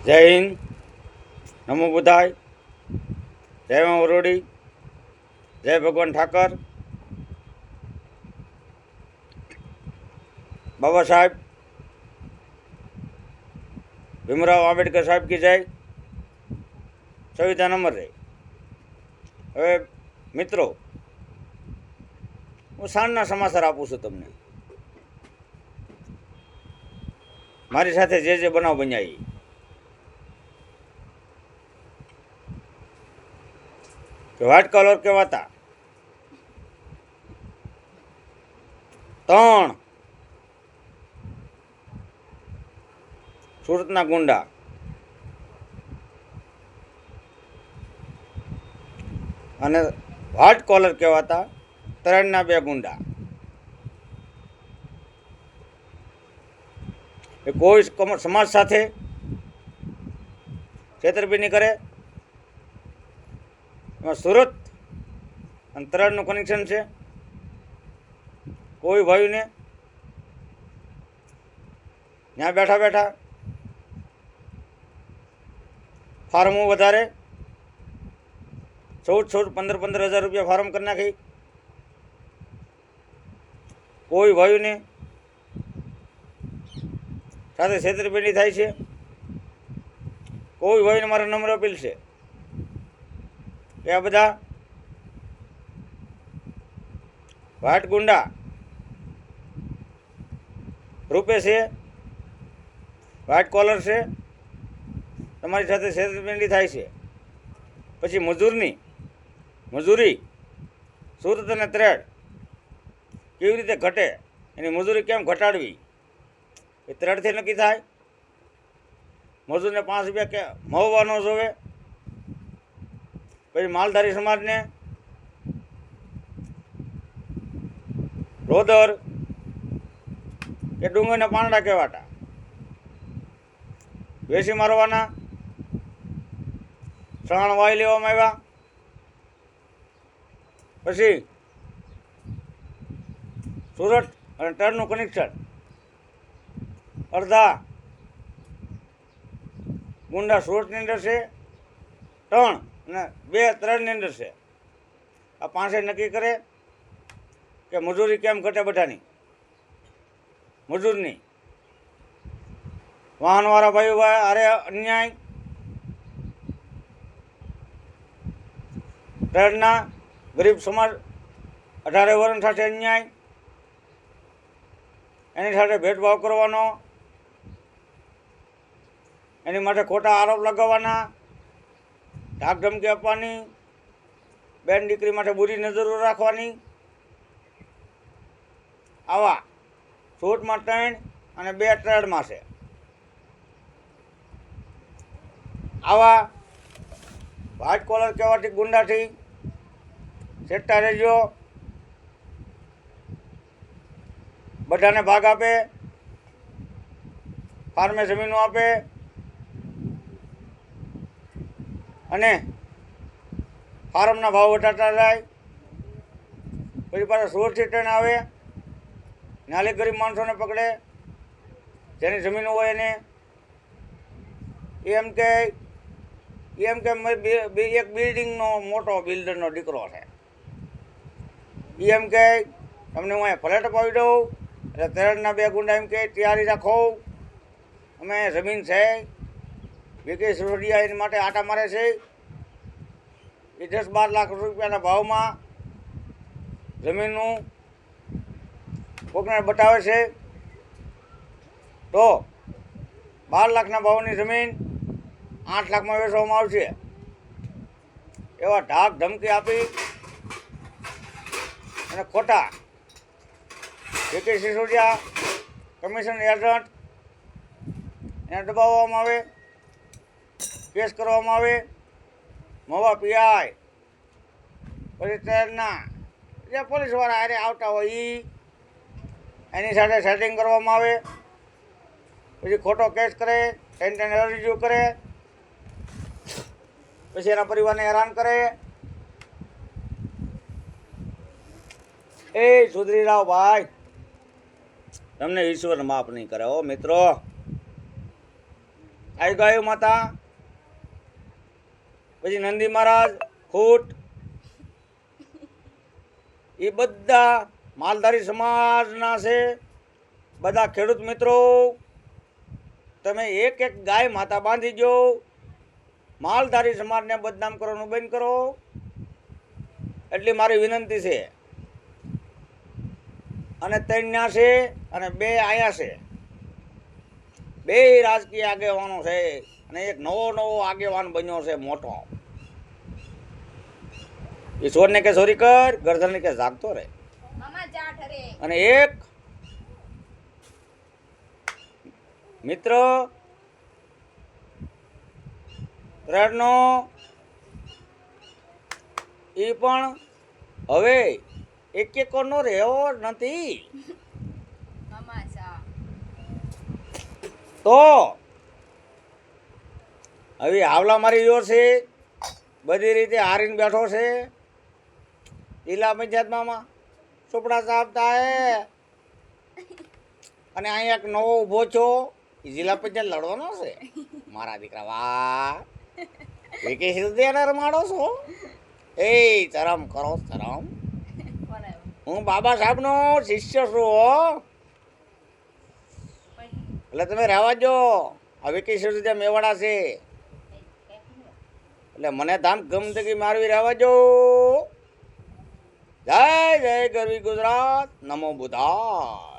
જય હિન્દ, નમો બુધાય, જય મા વરોડી, જય ભગવાન ઠાકર, બાબા સાહેબ ભીમરાવ આંબેડકર સાહેબ કી જય, સંવિધાન અમર રહે. હવે મિત્રો, હું સાંજના સમાચાર આપું છું તમને. મારી સાથે જે બનાવ બન્યા એ વ્હાઇટ કલર કહેવાતા 3 સુરતના ગુંડા અને વ્હાઇટ કોલર કહેવાતા 3ના 2 ગુંડા. એ કોઈ સમાજ સાથે છેતરપિંડી કરે. એમાં સુરત અને 3નું કનેક્શન છે. કોઈ ભાઈને ત્યાં બેઠા બેઠા ફાર્મો વધારે 14-15 હજાર રૂપિયા ફાર્મ કરી નાખી. કોઈ ભાઈને સાથે છેતરપિંડી થાય છે. કોઈ ભાઈને મારા નમ્ર અપીલ છે કે આ બધા વ્હાઇટ ગુંડા રૂપે છે, વ્હાઇટ કોલર છે, તમારી સાથે છેતરપિંડી થાય છે. પછી મજૂરી સુરત અને ત્રેડ કેવી રીતે ઘટે, એની મજૂરી કેમ ઘટાડવી એ ત્રેડથી નક્કી થાય. મજૂરને 5 રૂપિયા કે મળવા ન જોવે. પછી માલધારી સમાજને રોદર કે ડુંગરના પાંદડા કહેવાતા વેસી મારવાના, સહાણ વાઈ લેવામાં આવ્યા. પછી સુરત અને ટ્રેનનું કનેક્શન અડધા ગુંડા સુરતની અંદર છે, 3 અને 2 3ની અંદર છે. આ 5 નક્કી કરે કે મજૂરી કેમ ઘટે બધાની. મજૂરની વાહનવાળા ભાઈઓ અરે અન્યાય, ટ્રેડના ગરીબ સમાજ 18 વર્ષ સાથે અન્યાય, એની સાથે ભેદભાવ કરવાનો, એની માટે ખોટા આરોપ લગાવવાના, ધાક ધમકી આપવાની, બેન દીકરી માટે બુરી નજરો રાખવાની. આવા સુરતમાં 3 અને 2 ટ્રેડમાં છે. આવા વ્હાઇટ કોલર કહેવાથી ગુંડાથી સેટતા રહેજો. બધાને ભાગ આપે, ફાર્મે જમીનો આપે અને ફાર્મના ભાવ વધારતા જાય. પછી પાછા સુરતથી ટ્રેન આવે, નાલે ગરીબ માણસોને પકડે, જેની જમીનો હોય એને એમ કે એક બિલ્ડિંગનો મોટો બિલ્ડરનો દીકરો છે. એમ કે તમને હું અહીંયા ફ્લેટ અપાવી દઉં. એટલે 3ના 2 ગુંડા એમ કે તૈયારી રાખો, અમે જમીન છે વિકી સિસોદિયા એની માટે આટા મારે છે. એ 10-12 લાખ રૂપિયાના ભાવમાં જમીનનું કોકને બતાવે છે. તો 12 લાખના ભાવની જમીન 8 લાખમાં વેચવામાં આવશે. એવા ધાક ધમકી આપી અને ખોટા વિકી સિસોદિયા કમિશન એજન્ટ એને દબાવવામાં આવે, કેસ કરવામાં આવે. મવા પીઆઈ પછી ટ્રેનના જે પોલીસવાળા હારે આવતા હોય એની સાથે સેટિંગ કરવામાં આવે. પછી ખોટો કેસ કરે, ટેન્શન રજૂ કરે, પછી એના પરિવારને હેરાન કરે. એ સુધરી જાઓ ભાઈ, તમને ઈશ્વર માફ નહીં કરે. ઓ મિત્રો, આઈ ગાયો માતા, પછી નંદી મહારાજ, ખૂટ, એ બધા માલધારી સમાજના છે. બધા ખેડૂત મિત્રો, તમે એક એક ગાય માતા બાંધી દો, માલધારી સમાજને બદનામ કરવાનું બંધ કરો, એટલી મારી વિનંતી છે. અને ત્રણ છે અને 2 આયા છે, 2 રાજકીય આગેવાનો છે. અને એક નવો આગેવાન બન્યો છે મોટો. ઈશ્વરને કે ચોરી કર, ગરધરને કે જાગતો રહે. અને એક મિત્ર ત્રણનો એ પણ હવે એકેકોનો રહ્યો નથી. તો હવે હાવલા મારી ગયો છે, બધી રીતે હારીને બેઠો છે. જિલ્લા પંચાયતમાં ચોપડા ચાપતા હે. અને અહીંયા એક નવો ઊભો છો, એ જિલ્લા પંચાયત લડવાનો છે. મારા દીકરા વાહ, વેકેશન દેનાર રમાડો છો. એ શરમ કરો, શરમ. હું બાબા સાહેબનો શિષ્ય છું હો. એટલે તમે રહેવા જો, આ વેકેશન સુધી મેવાડા છે. એટલે મને ધામ ગમતગી મારવી રહેવા જો. જય જય ગરવી ગુજરાત, નમો બુદ્ધાય.